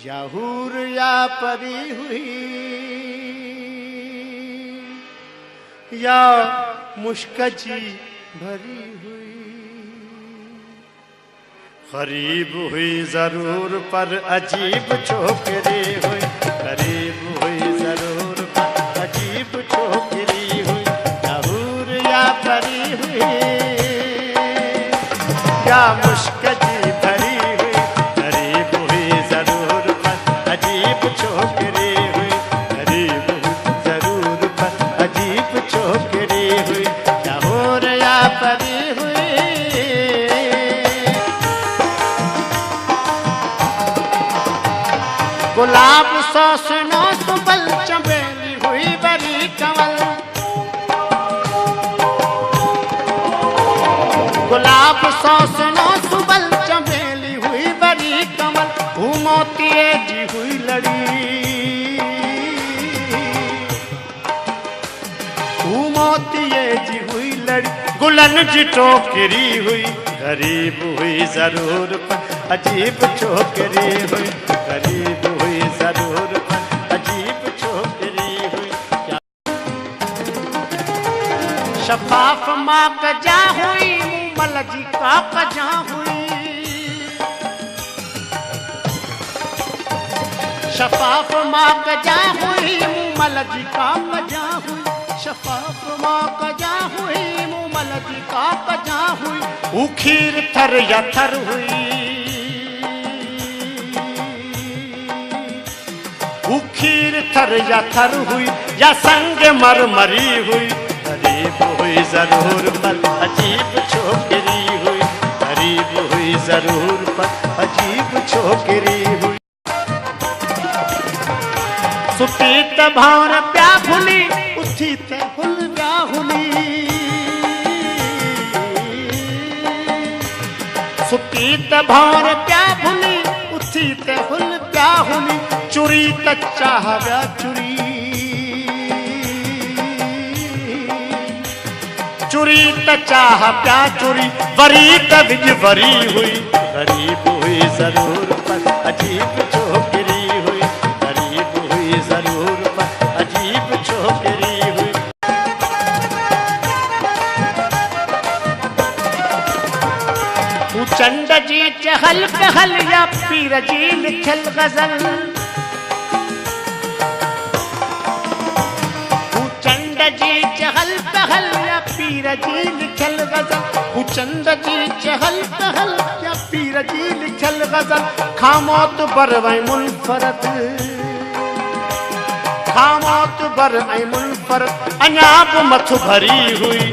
या हूर या परी हुई या मुश्कजी भरी हुई, गरीब हुई जरूर पर अजीब छोकरी हुई, गरीब हुई जरूर पर अजीब छोकरी हुई, या हूर या परी हुई या मुश्कजी भरी हुई, गरीब हुई जरूर पर अजीब छोकरी हुई, गरीब हुई जरूर पर अजीब छोकरी हुई, या हूर या परी हुई। गुलाब सोसनो सुबल चमेली हुई बरी कंवल, गुलाब सोसनो सुबल चमेली हुई बरी कंवल, मोतिये जी हुई लड़ी, मोतिये जी हुई लड़ी, गुलन जी टोकरी हुई, गरीब हुई जरूर पर अजीब छोकरी हुई, गरीब हुई जरूर पर अजीब छोकरी हुई। शफाफ माँ कजा हुई, मूमल जी का कजा हुई, शफाफ माँ कजा हुई, मूमल जी का कजा हुई, शफाफ माँ कजा हुई, मूमल जी का कजा हुई, उखीर थर या थर हुई, उखीर थर या थर हुई, या संग मरमरी हुई, गरीब हुई जरूर पर अजीब छोकरी हुई, गरीब हुई जरूर पर अजीब छोकरी हुई। सुती त भावर प्या भुली, उठी त हुल प्या हुली, सुती त भावर प्या भुली, उठी त हुल प्या हुली, चुरी त चाह व्या चुरी, चुरी त चाह प्या चुरी, वरी त विज वरी हुई, गरीब हुई जरूर पर अजीब छोकरी हुई, गरीब हुई जरूर पर अजीब छोकरी हुई। चंड जी चहल पहल या पीर जी लिखल गजल, चंड जी चहल पहल या पीर जी लिखल गजल, चंड जी चहल पहल या पीर जी लिखल गजल, खामोत बर वै मुनफरद, खामोत बर ऐ मुनफरद, अञा बि मथ भरी हुई,